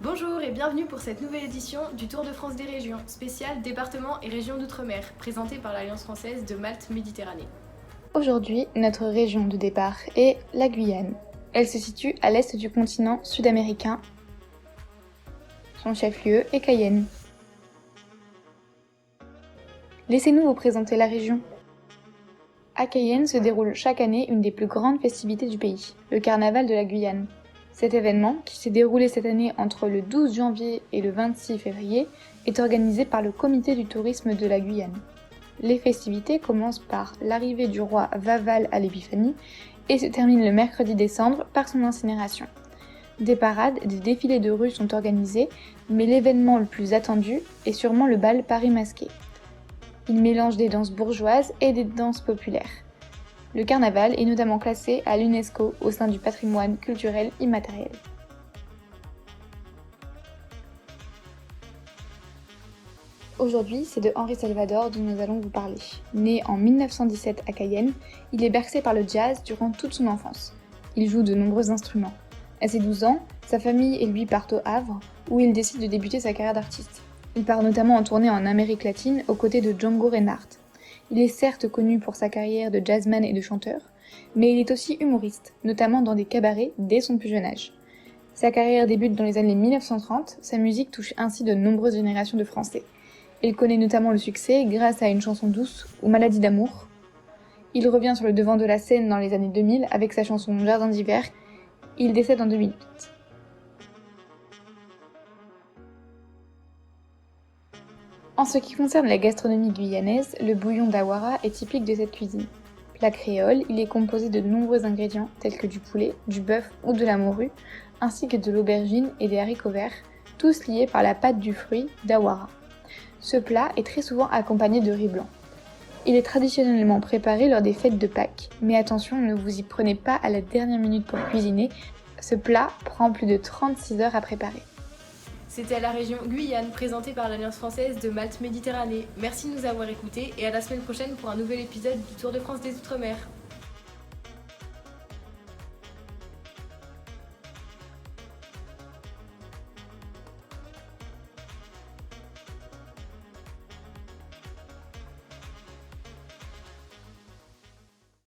Bonjour et bienvenue pour cette nouvelle édition du Tour de France des régions, spécial départements et régions d'outre-mer, présentée par l'Alliance française de Malte Méditerranée. Aujourd'hui, notre région de départ est la Guyane. Elle se situe à l'est du continent sud-américain. Son chef-lieu est Cayenne. Laissez-nous vous présenter la région. À Cayenne se déroule chaque année une des plus grandes festivités du pays, le Carnaval de la Guyane. Cet événement, qui s'est déroulé cette année entre le 12 janvier et le 26 février, est organisé par le Comité du tourisme de la Guyane. Les festivités commencent par l'arrivée du roi Vaval à l'Épiphanie et se terminent le mercredi décembre par son incinération. Des parades et des défilés de rue sont organisés, mais l'événement le plus attendu est sûrement le bal Paris masqué. Il mélange des danses bourgeoises et des danses populaires. Le carnaval est notamment classé à l'UNESCO au sein du patrimoine culturel immatériel. Aujourd'hui, c'est de Henri Salvador dont nous allons vous parler. Né en 1917 à Cayenne, il est bercé par le jazz durant toute son enfance. Il joue de nombreux instruments. À ses 12 ans, sa famille et lui partent au Havre, où il décide de débuter sa carrière d'artiste. Il part notamment en tournée en Amérique latine aux côtés de Django Reinhardt. Il est certes connu pour sa carrière de jazzman et de chanteur, mais il est aussi humoriste, notamment dans des cabarets dès son plus jeune âge. Sa carrière débute dans les années 1930, sa musique touche ainsi de nombreuses générations de Français. Il connaît notamment le succès grâce à Une chanson douce ou Maladie d'amour. Il revient sur le devant de la scène dans les années 2000 avec sa chanson Jardin d'hiver. Il décède en 2008. En ce qui concerne la gastronomie guyanaise, le bouillon d'Awara est typique de cette cuisine. Plat créole, il est composé de nombreux ingrédients tels que du poulet, du bœuf ou de la morue, ainsi que de l'aubergine et des haricots verts, tous liés par la pâte du fruit d'Awara. Ce plat est très souvent accompagné de riz blanc. Il est traditionnellement préparé lors des fêtes de Pâques, mais attention, ne vous y prenez pas à la dernière minute pour cuisiner, ce plat prend plus de 36 heures à préparer. C'était la région Guyane, présentée par l'Alliance française de Malte Méditerranée. Merci de nous avoir écoutés et à la semaine prochaine pour un nouvel épisode du Tour de France des Outre-mer.